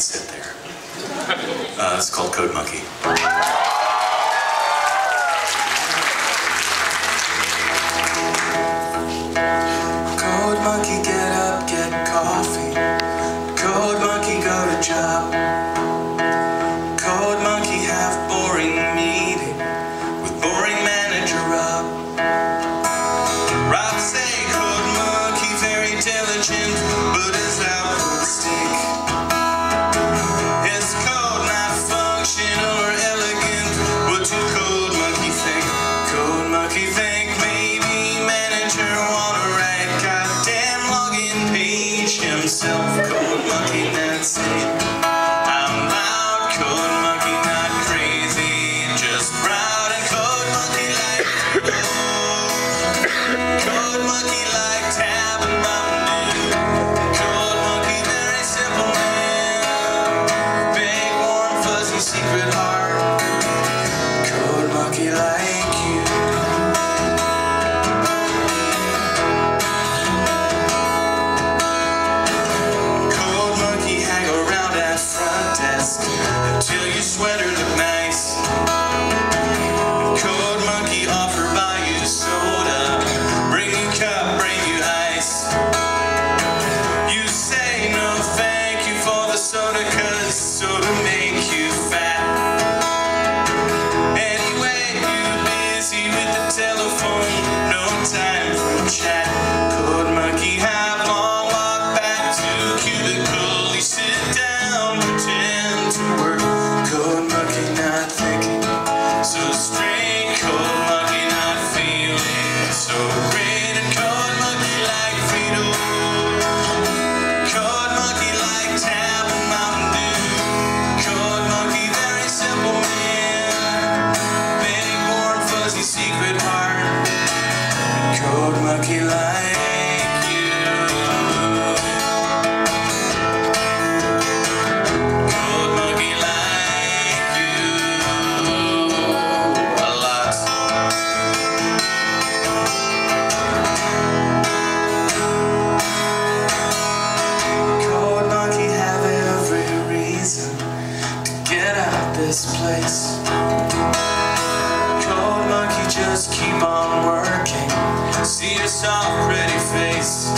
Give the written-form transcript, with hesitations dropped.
sit there. It's called Code Monkey. Code Monkey, get up, get coffee. Code Monkey, go to job. Code Monkey, have boring meeting with boring manager Rob. Rob say Code Monkey very diligent, but his output stink. His code not functional or elegant. What do Code Monkey think? Code Monkey think maybe manager wanna write goddamn login page himself. Code Monkey not say I'm loud. Code Monkey not crazy, just proud. And Code Monkey like Code Monkey like Tab and Mountain Dew. Code Monkey very simple man, big warm fuzzy secret heart. Code Monkey like you. Code Monkey hang around at front desk until your sweater look nice. Code Monkey offer buy you soda, bring you cup, bring you ice. You say no thank you for the soda, cause soda make you fat. Anyway, you busy with the telephone, no time for chat. Code Monkey have long walk back to cubicle. You sit down, pretend to work. Code Monkey not thinking so straight. Code Monkey not feeling so great. And Code Monkey like Frito. Code Monkey like Tab and Mountain Dew. Code Monkey very simple man, big warm fuzzy secret heart. And Code Monkey like you. Code Monkey like you a lot. Code Monkey have every reason to get out this place. Code Monkey just keep on working, see your soft pretty face.